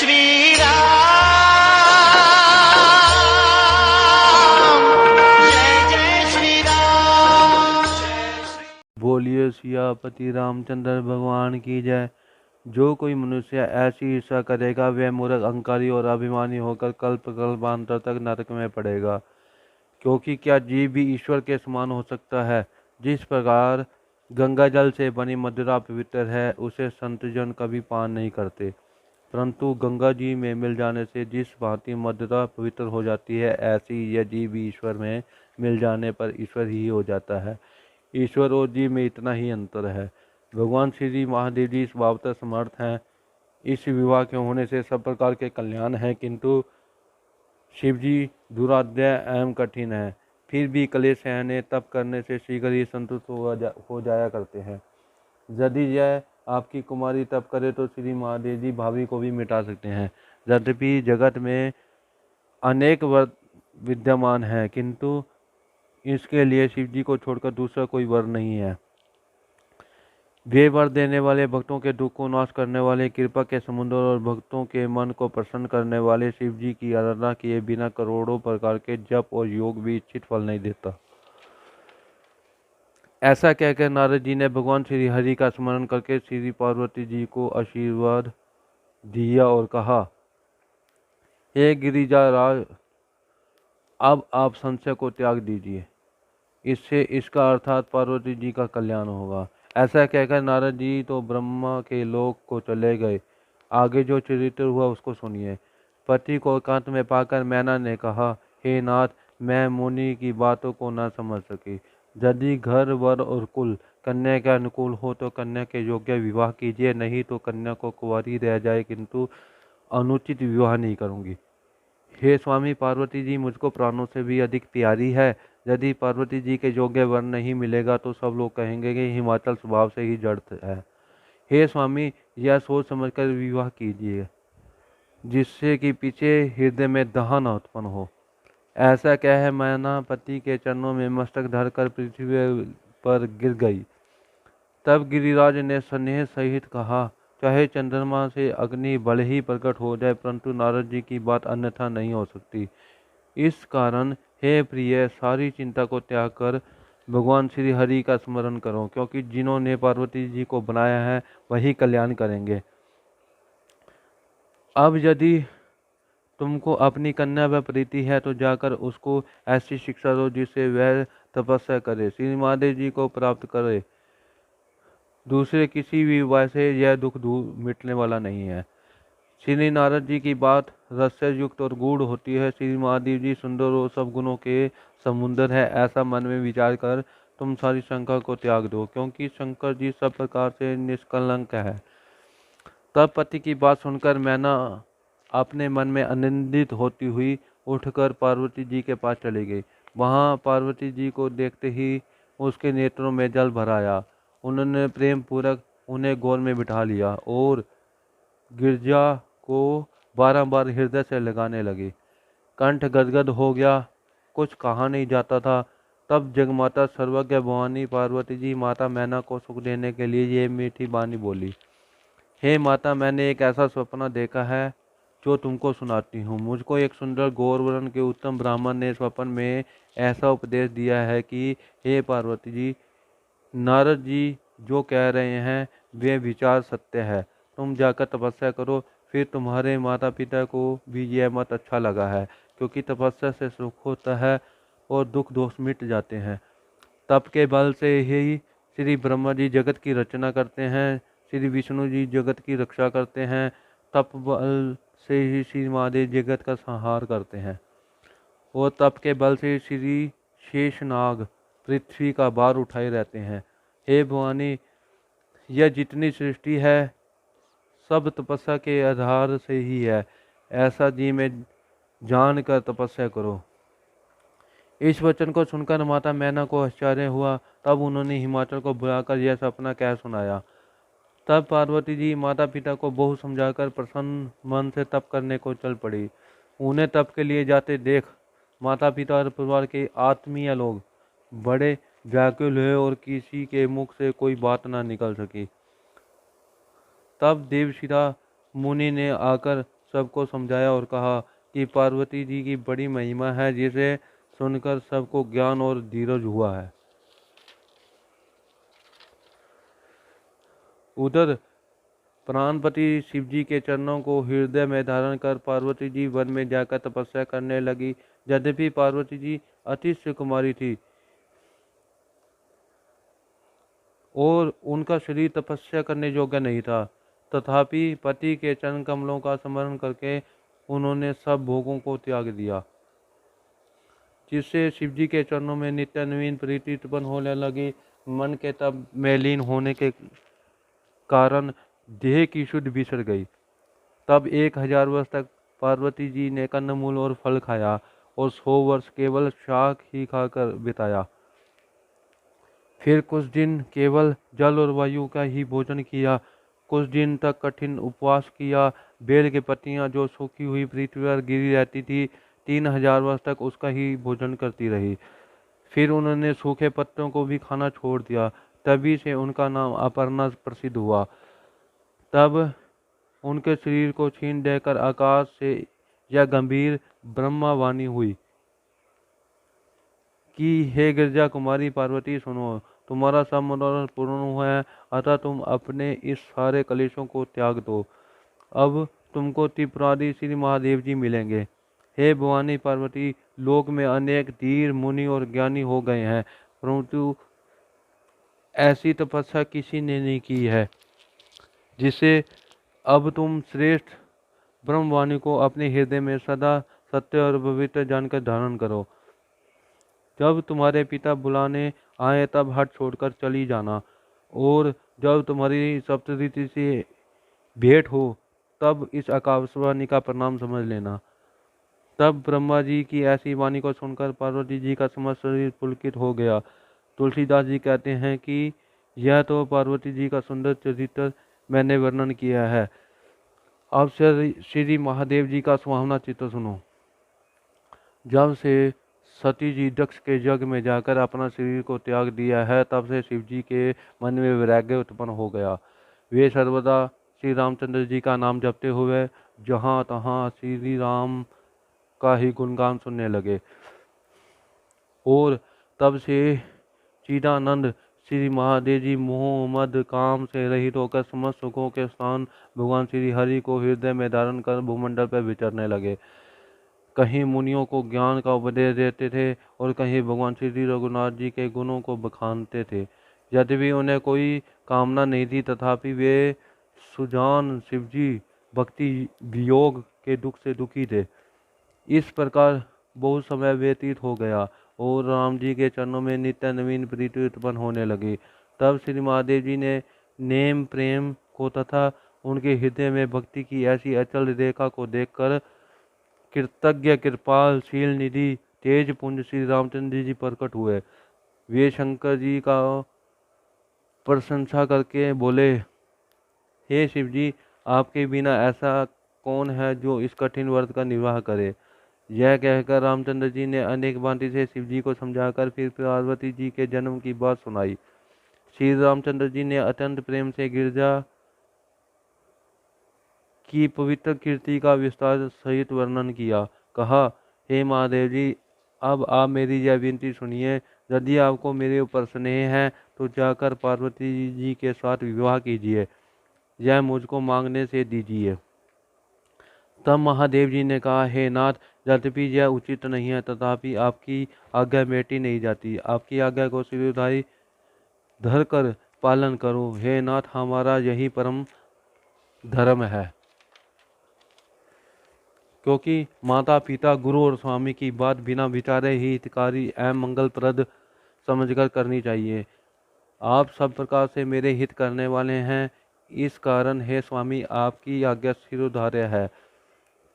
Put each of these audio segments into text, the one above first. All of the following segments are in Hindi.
श्री राम, जय श्री राम। बोलिए सियापति रामचंद्र भगवान की जय। जो कोई मनुष्य ऐसी ईर्ष्या करेगा वह मूर्ख, अहंकारी और अभिमानी होकर कल्प कल्पांतर तक नरक में पड़ेगा। क्योंकि क्या जीव भी ईश्वर के समान हो सकता है? जिस प्रकार गंगा जल से बनी मदिरा पवित्र है, उसे संतजन कभी पान नहीं करते, परंतु गंगा जी में मिल जाने से जिस भांति मदिरा पवित्र हो जाती है, ऐसी यह जीव भी ईश्वर में मिल जाने पर ईश्वर ही हो जाता है। ईश्वर और जीव में इतना ही अंतर है। भगवान श्री महादेव जी स्वभावतः समर्थ हैं। इस विवाह के होने से सब प्रकार के कल्याण हैं, किंतु शिव जी दुराध्याय एवं कठिन है। फिर भी कलेश सहने तप करने से शीघ्र ही संतुष्ट हो जाया करते हैं। यदि यह आपकी कुमारी तप करे तो श्री महादेव जी भावी को भी मिटा सकते हैं। यद्यपि जगत में अनेक व्रत विद्यमान हैं, किंतु इसके लिए शिव जी को छोड़कर दूसरा कोई वर नहीं है। वे वर देने वाले, भक्तों के दुख को नाश करने वाले, कृपा के समुद्र और भक्तों के मन को प्रसन्न करने वाले शिव जी की आराधना किए बिना करोड़ों प्रकार के जप और योग भी इच्छित फल नहीं देता। ऐसा कहकर नारद जी ने भगवान श्री हरि का स्मरण करके श्री पार्वती जी को आशीर्वाद दिया और कहा, हे गिरिजाराज, अब आप संशय को त्याग दीजिए। इससे इसका अर्थात पार्वती जी का कल्याण होगा। ऐसा कहकर नारद जी तो ब्रह्मा के लोक को चले गए। आगे जो चरित्र हुआ उसको सुनिए। पति को एकांत में पाकर मैना ने कहा, हे नाथ, मैं मुनि की बातों को न समझ सकी। यदि घर वर और कुल कन्या के अनुकूल हो तो कन्या के योग्य विवाह कीजिए, नहीं तो कन्या को कुंवारी रह जाए, किंतु अनुचित विवाह नहीं करूंगी। हे स्वामी, पार्वती जी मुझको प्राणों से भी अधिक प्यारी है। यदि पार्वती जी के योग्य वर नहीं मिलेगा तो सब लोग कहेंगे कि हिमाचल स्वभाव से ही जड़ है। हे स्वामी, यह सोच समझकर विवाह कीजिए जिससे कि पीछे हृदय में दहन उत्पन्न हो। ऐसा कह मैना पति के चरणों में मस्तक धरकर पृथ्वी पर गिर गई। तब गिरिराज ने स्नेह सहित कहा, चाहे चंद्रमा से अग्नि भले ही प्रकट हो जाए, परंतु नारद जी की बात अन्यथा नहीं हो सकती। इस कारण हे प्रिय, सारी चिंता को त्याग कर भगवान श्री हरि का स्मरण करो, क्योंकि जिन्होंने पार्वती जी को बनाया है वही कल्याण करेंगे। अब यदि तुमको अपनी कन्या पर प्रीति है तो जाकर उसको ऐसी शिक्षा दो जिससे वह तपस्या करे, श्री महादेव जी को प्राप्त करे। दूसरे किसी भी उपाय से यह दुख मिटने वाला नहीं है। श्री नारद जी की बात रहस्य युक्त और गूढ़ होती है। श्री महादेव जी सुंदर और सब गुणों के समुद्र है, ऐसा मन में विचार कर तुम सारी शंका को त्याग दो, क्योंकि शंकर जी सब प्रकार से निष्कलंक है। तब पति की बात सुनकर मैना अपने मन में आनंदित होती हुई उठकर पार्वती जी के पास चली गई। वहां पार्वती जी को देखते ही उसके नेत्रों में जल भर आया। उन्होंने प्रेम पूर्वक उन्हें गोद में बिठा लिया और गिरजा को बारंबार हृदय से लगाने लगी। कंठ गदगद हो गया, कुछ कहा नहीं जाता था। तब जगमाता सर्वज्ञ भवानी पार्वती जी माता मैना को सुख देने के लिए ये मीठी वाणी बोली, हे माता, मैंने एक ऐसा सपना देखा है जो तुमको सुनाती हूँ। मुझको एक सुंदर गौर वर्ण के उत्तम ब्राह्मण ने स्वप्न में ऐसा उपदेश दिया है कि हे पार्वती जी, नारद जी जो कह रहे हैं वे विचार सत्य है। तुम जाकर तपस्या करो, फिर तुम्हारे माता पिता को भी यह मत अच्छा लगा है, क्योंकि तपस्या से सुख होता है और दुख दोष मिट जाते हैं। तप के बल से ही श्री ब्रह्मा जी जगत की रचना करते हैं, श्री विष्णु जी जगत की रक्षा करते हैं, तप बल से ही श्री महादेव जगत का संहार करते हैं, और तप के बल से श्री शेषनाग पृथ्वी का भार उठाए रहते हैं। हे भवानी, यह जितनी सृष्टि है सब तपस्या के आधार से ही है, ऐसा जी में जान कर तपस्या करो। इस वचन को सुनकर माता मैना को आश्चर्य हुआ। तब उन्होंने हिमाचल को बुलाकर यह सपना कह सुनाया। तब पार्वती जी माता पिता को बहुत समझाकर प्रसन्न मन से तप करने को चल पड़ी। उन्हें तप के लिए जाते देख माता पिता और परिवार के आत्मीय लोग बड़े व्याकुल हुए और किसी के मुख से कोई बात ना निकल सकी। तब देवशिरा मुनि ने आकर सबको समझाया और कहा कि पार्वती जी की बड़ी महिमा है, जिसे सुनकर सबको ज्ञान और धीरज हुआ है। उधर प्राणपति शिव जी के चरणों को हृदय में धारण कर पार्वती जी वन में जाकर तपस्या करने लगी। यद्यपि पार्वती जी अति सुकुमारी थी और उनका शरीर तपस्या करने योग्य नहीं था, तथापि पति के चरण कमलों का स्मरण करके उन्होंने सब भोगों को त्याग दिया, जिससे शिव जी के चरणों में नित्य नवीन प्रीति उत्पन्न होने लगी। मन के तब में लीन होने के कारण देह की शुद्ध बिछड़ गई। तब 1000 वर्ष तक पार्वती जी ने कंदमूल और फल खाया और 100 वर्ष केवल शाक ही खाकर बिताया। फिर कुछ दिन केवल जल और वायु का ही भोजन किया। कुछ दिन तक कठिन उपवास किया। बेल की पत्तियां जो सूखी हुई पृथ्वी पर गिरी रहती थी, 3000 वर्ष तक उसका ही भोजन करती रही। फिर उन्होंने सूखे पत्तों को भी खाना छोड़ दिया। तभी से उनका नाम अपर्णा प्रसिद्ध हुआ। तब उनके शरीर को छीन देकर आकाश से यह गंभीर ब्रह्मवाणी हुई कि हे गिरजा कुमारी पार्वती, सुनो, तुम्हारा सब मनोरथ पूर्ण हुआ है, अतः तुम अपने इस सारे कलेशों को त्याग दो। अब तुमको त्रिपुरारी श्री महादेव जी मिलेंगे। हे भवानी पार्वती, लोक में अनेक धीर मुनि और ज्ञानी हो गए हैं, परंतु ऐसी तपस्या किसी ने नहीं की है, जिसे अब तुम श्रेष्ठ ब्रह्मवाणी को अपने हृदय में सदा सत्य और पवित्र जानकर धारण करो। जब तुम्हारे पिता बुलाने आए तब हट छोड़कर चली जाना, और जब तुम्हारी सप्तऋषि से भेंट हो तब इस आकाशवाणी का प्रणाम समझ लेना। तब ब्रह्मा जी की ऐसी वाणी को सुनकर पार्वती जी का समस्त शरीर पुलकित हो गया। तुलसीदास जी कहते हैं कि यह तो पार्वती जी का सुंदर चरित्र मैंने वर्णन किया है। अब श्री महादेव जी का सुहावना चित्र सुनो। जब से सती जी दक्ष के यज्ञ में जाकर अपना शरीर को त्याग दिया है, तब से शिव जी के मन में वैराग्य उत्पन्न हो गया। वे सर्वदा श्री रामचंद्र जी का नाम जपते हुए जहाँ तहाँ श्री राम का ही गुणगान सुनने लगे, और तब से चिदानंद श्री महादेव जी मोह मद काम से रहित होकर समस्त सुखों के स्थान भगवान श्री हरि को हृदय में धारण कर भूमंडल पर विचरने लगे। कहीं मुनियों को ज्ञान का उपदेश देते थे और कहीं भगवान श्री रघुनाथ जी के गुणों को बखानते थे। यद्यपि उन्हें कोई कामना नहीं थी, तथापि वे सुजान शिवजी भक्ति वियोग के दुख से दुखी थे। इस प्रकार बहुत समय व्यतीत हो गया और राम जी के चरणों में नित्य नवीन प्रीति उत्पन्न होने लगी। तब श्री महादेव जी ने नेम प्रेम को तथा उनके हृदय में भक्ति की ऐसी अचल रेखा को देखकर कृतज्ञ कृपाल शील निधि तेज पुंज श्री रामचंद्र जी प्रकट हुए। वे शंकर जी का प्रशंसा करके बोले, हे शिव जी, आपके बिना ऐसा कौन है जो इस कठिन व्रत का निर्वाह करे। यह कहकर रामचंद्र जी ने अनेक भांति से शिव जी को समझाकर फिर पार्वती जी के जन्म की बात सुनाई। श्री रामचंद्र जी ने अत्यंत प्रेम से गिरजा की पवित्र कीर्ति का विस्तार सहित वर्णन किया। कहा, हे महादेव जी, अब आप मेरी यह विनती सुनिए। यदि आपको मेरे ऊपर स्नेह है तो जाकर पार्वती जी के साथ विवाह कीजिए, यह मुझको मांगने से दीजिए। तब महादेव जी ने कहा, हे नाथ, यद्यपि यह उचित नहीं है, तथापि आपकी आज्ञा मेटी नहीं जाती। आपकी आज्ञा को शिरोधारी धर कर पालन करो। हे नाथ, हमारा यही परम धर्म है, क्योंकि माता पिता गुरु और स्वामी की बात बिना विचारे ही हितकारी एवं मंगलप्रद समझकर करनी चाहिए। आप सब प्रकार से मेरे हित करने वाले हैं, इस कारण हे स्वामी आपकी आज्ञा शिरोधार्य है।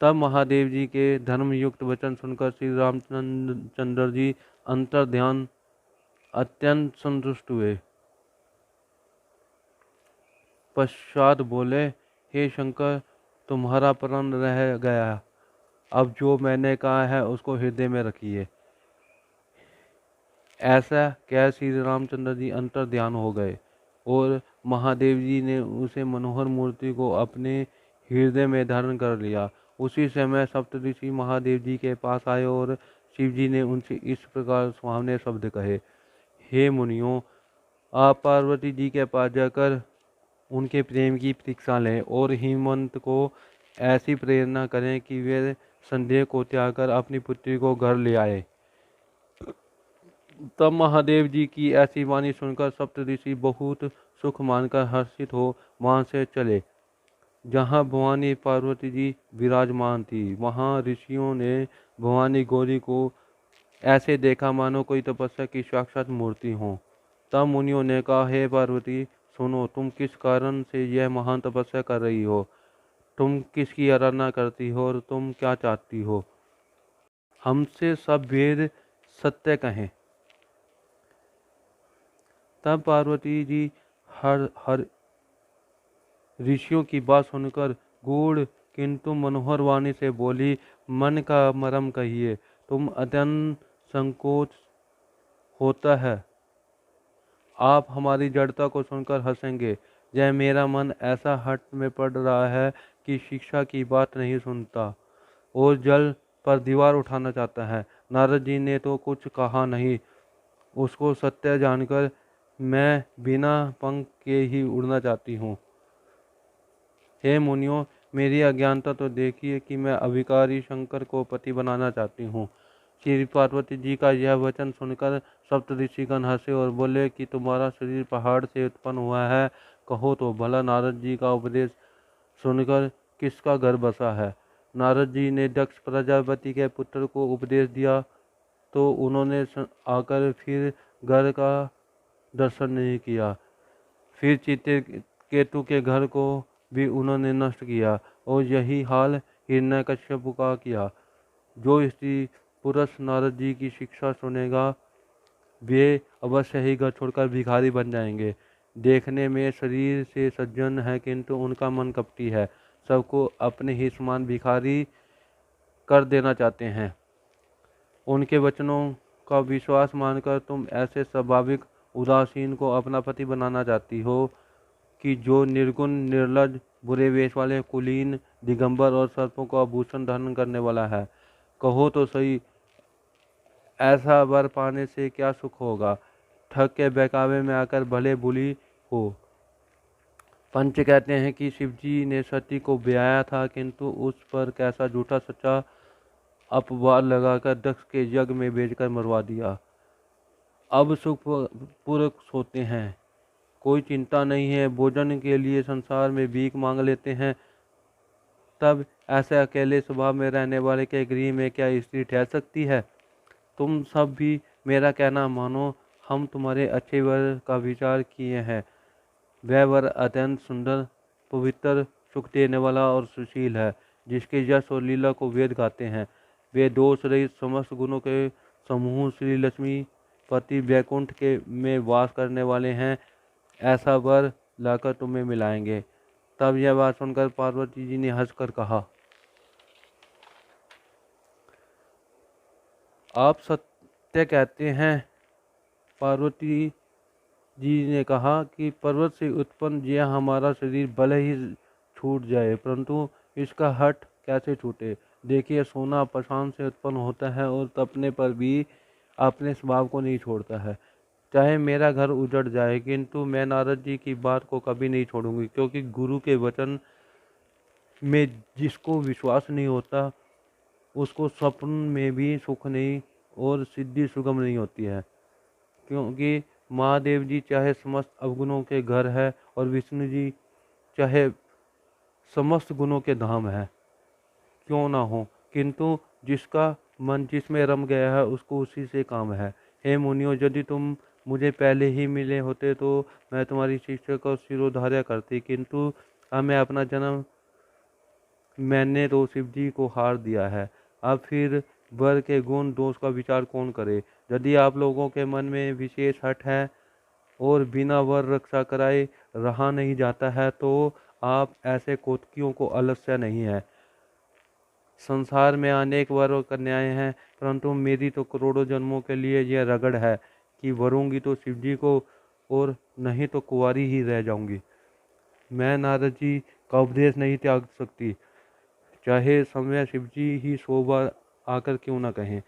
तब महादेव जी के धर्मयुक्त वचन सुनकर श्री रामचंद्र जी अंतर ध्यान अत्यंत संतुष्ट हुए। पश्चात बोले, हे शंकर, तुम्हारा प्रण रह गया। अब जो मैंने कहा है उसको हृदय में रखिए। ऐसा कह श्री रामचंद्र जी अंतर ध्यान हो गए और महादेव जी ने उसे मनोहर मूर्ति को अपने हृदय में धारण कर लिया उसी समय सप्तऋषि महादेव जी के पास आए और शिव जी ने उनसे इस प्रकार सुहावने शब्द कहे। हे मुनियों, आप पार्वती जी के पास जाकर उनके प्रेम की परीक्षा लें और हिमवंत को ऐसी प्रेरणा करें कि वे संदेह को त्याग कर अपनी पुत्री को घर ले आए। तब महादेव जी की ऐसी वाणी सुनकर सप्तऋषि बहुत सुख मानकर हर्षित हो वहां से चले। जहाँ भवानी पार्वती जी विराजमान थी, वहाँ ऋषियों ने भवानी गौरी को ऐसे देखा मानो कोई तपस्या की साक्षात मूर्ति हो। तब मुनियों ने कहा, हे पार्वती, सुनो, तुम किस कारण से यह महान तपस्या कर रही हो? तुम किसकी आराधना करती हो और तुम क्या चाहती हो? हमसे सब वेद सत्य कहें। तब पार्वती जी हर हर ऋषियों की बात सुनकर गूढ़ किंतु मनोहर वाणी से बोली, मन का मरम कहिए, तुम अत्यंत संकोच होता है। आप हमारी जड़ता को सुनकर हंसेंगे। यह मेरा मन ऐसा हट में पड़ रहा है कि शिक्षा की बात नहीं सुनता और जल पर दीवार उठाना चाहता है। नारद जी ने तो कुछ कहा नहीं, उसको सत्य जानकर मैं बिना पंख के ही उड़ना चाहती हूँ। हे मुनियों, मेरी अज्ञानता तो देखिए कि मैं अभिकारी शंकर को पति बनाना चाहती हूँ। श्री पार्वती जी का यह वचन सुनकर सप्तऋषिगण हंसे और बोले कि तुम्हारा शरीर पहाड़ से उत्पन्न हुआ है, कहो तो भला नारद जी का उपदेश सुनकर किसका घर बसा है? नारद जी ने दक्ष प्रजापति के पुत्र को उपदेश दिया तो उन्होंने आकर फिर घर का दर्शन नहीं किया। फिर चित्ते केतु के घर को भी उन्होंने नष्ट किया और यही हाल हिरण्यकश्यप का किया। जो स्त्री पुरुष नारद जी की शिक्षा सुनेगा वे अवश्य ही घर छोड़कर भिखारी बन जाएंगे। देखने में शरीर से सज्जन है किंतु उनका मन कपटी है, सबको अपने ही समान भिखारी कर देना चाहते हैं। उनके वचनों का विश्वास मानकर तुम ऐसे स्वाभाविक उदासीन को अपना पति बनाना चाहती हो कि जो निर्गुण, निर्लज, बुरे वेश वाले, कुलीन, दिगंबर और सर्पों का आभूषण धारण करने वाला है। कहो तो सही, ऐसा वर पाने से क्या सुख होगा? ठग के बहकावे में आकर भले बुली हो। पंच कहते हैं कि शिवजी ने सती को ब्याया था किंतु उस पर कैसा झूठा सच्चा अपवाद लगाकर दक्ष के यज्ञ में भेजकर मरवा दिया। अब सुख पूर्वक सोते हैं, कोई चिंता नहीं है, भोजन के लिए संसार में भीख मांग लेते हैं। तब ऐसे अकेले स्वभाव में रहने वाले के गृह में क्या स्त्री ठहर सकती है? तुम सब भी मेरा कहना मानो, हम तुम्हारे अच्छे वर का विचार किए हैं। वह वर अत्यंत सुंदर, पवित्र, सुख देने वाला और सुशील है, जिसके यश और लीला को वेद गाते हैं। वे दोष रहित समस्त गुणों के समूह श्री लक्ष्मी पति वैकुंठ के में वास करने वाले हैं। ऐसा वर लाकर तुम्हें मिलाएंगे। तब यह बात सुनकर पार्वती जी ने हंसकर कहा, आप सत्य कहते हैं। पार्वती जी ने कहा कि पर्वत से उत्पन्न यह हमारा शरीर भले ही छूट जाए परंतु इसका हट कैसे छूटे? देखिए, सोना पाषाण से उत्पन्न होता है और तपने पर भी अपने स्वभाव को नहीं छोड़ता है। चाहे मेरा घर उजड़ जाए किंतु मैं नारद जी की बात को कभी नहीं छोड़ूंगी, क्योंकि गुरु के वचन में जिसको विश्वास नहीं होता उसको स्वप्न में भी सुख नहीं और सिद्धि सुगम नहीं होती है। क्योंकि महादेव जी चाहे समस्त अवगुणों के घर है और विष्णु जी चाहे समस्त गुणों के धाम है क्यों ना हो, किंतु जिसका मन जिसमें रम गया है उसको उसी से काम है। हे मुनियों, यदि तुम मुझे पहले ही मिले होते तो मैं तुम्हारी शिक्षा को सिरोधार्य करती, किंतु अब मैं अपना जन्म मैंने तो शिव जी को हार दिया है। अब फिर वर के गुण दोष का विचार कौन करे? यदि आप लोगों के मन में विशेष हट है और बिना वर रक्षा कराए रहा नहीं जाता है तो आप ऐसे कोतकियों को आलस्य नहीं है। संसार में अनेक वर और कन्याएं हैं परंतु मेरी तो करोड़ों जन्मों के लिए यह रगड़ है कि वरूंगी तो शिवजी को और नहीं तो कुंवारी ही रह जाऊंगी। मैं नारद जी का उपदेश नहीं त्याग सकती, चाहे समय शिवजी ही 100 बार आकर क्यों न कहें।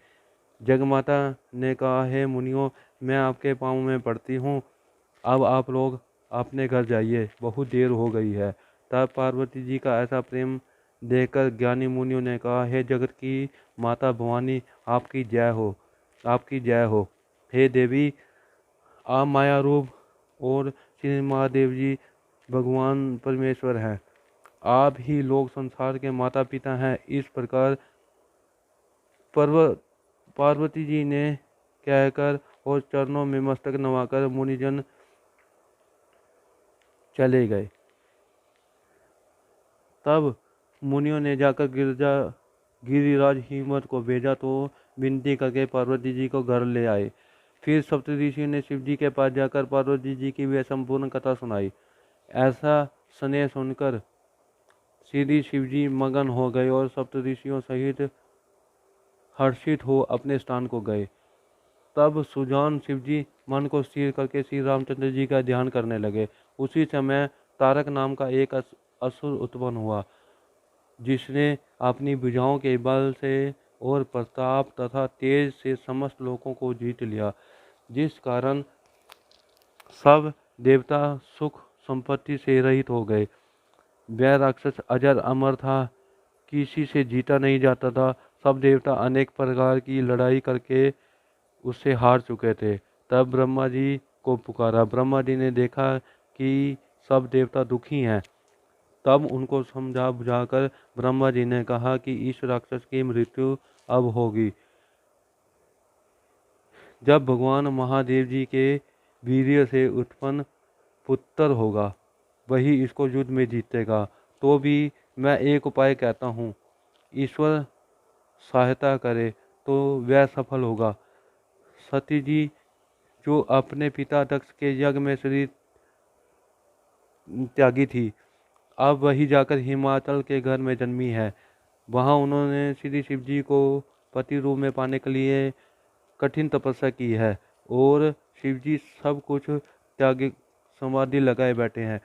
जगमाता ने कहा, हे मुनियों, मैं आपके पाँव में पड़ती हूँ, अब आप लोग अपने घर जाइए, बहुत देर हो गई है। तब पार्वती जी का ऐसा प्रेम देखकर ज्ञानी मुनियों ने कहा, हे जगत की माता भवानी, आपकी जय हो, आपकी जय हो। हे देवी, आप माया रूप और श्री महादेव जी भगवान परमेश्वर हैं। आप ही लोग संसार के माता पिता हैं। इस प्रकार पार्वती जी ने कहकर और चरणों में मस्तक नवाकर मुनिजन चले गए। तब मुनियों ने जाकर गिरिराज हिमवत को भेजा तो विनती करके पार्वती जी को घर ले आए। फिर सप्तऋषियों ने शिव जी के पास जाकर पार्वती जी की वह संपूर्ण कथा सुनाई। ऐसा स्नेह सुनकर श्री शिव जी मगन हो गए और सप्तऋषियों सहित हर्षित हो अपने स्थान को गए। तब सुजान शिवजी मन को स्थिर करके श्री रामचंद्र जी का ध्यान करने लगे। उसी समय तारक नाम का एक असुर उत्पन्न हुआ, जिसने अपनी भुजाओं के बल से और प्रताप तथा तेज से समस्त लोगों को जीत लिया, जिस कारण सब देवता सुख संपत्ति से रहित हो गए। वह राक्षस अजर अमर था, किसी से जीता नहीं जाता था। सब देवता अनेक प्रकार की लड़ाई करके उससे हार चुके थे। तब ब्रह्मा जी को पुकारा। ब्रह्मा जी ने देखा कि सब देवता दुखी हैं। तब उनको समझा बुझाकर ब्रह्मा जी ने कहा कि इस राक्षस की मृत्यु अब होगी। जब भगवान महादेव जी के वीर्य से उत्पन्न पुत्र होगा, वही इसको युद्ध में जीतेगा। तो भी मैं एक उपाय कहता हूँ, ईश्वर सहायता करे तो वह सफल होगा। सती जी, जो अपने पिता दक्ष के यज्ञ में शरीर त्यागी थी, अब वही जाकर हिमाचल के घर में जन्मी है। वहाँ उन्होंने श्री शिव जी को पति रूप में पाने के लिए कठिन तपस्या की है और शिवजी सब कुछ त्याग समाधि लगाए बैठे हैं।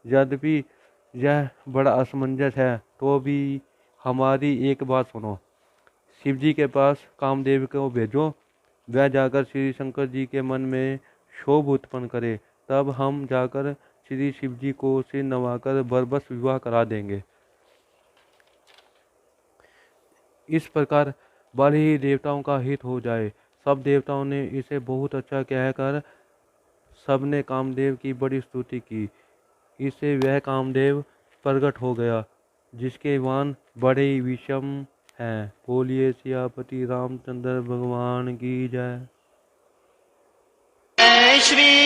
यद्यपि यह बड़ा असमंजस है, तो भी हमारी एक बात सुनो। शिवजी के पास कामदेव को भेजो, वह जाकर श्री शंकर जी के मन में क्षोभ उत्पन्न करे। तब हम जाकर श्री शिव जी को सिर नवाकर बरबस विवाह करा देंगे। इस प्रकार बड़े ही देवताओं का हित हो जाए। सब देवताओं ने इसे बहुत अच्छा कहकर सबने कामदेव की बड़ी स्तुति की। इससे वह कामदेव प्रकट हो गया, जिसके बाण बड़े ही विषम हैं। बोलिए सियापति रामचंद्र भगवान की जय। जय श्री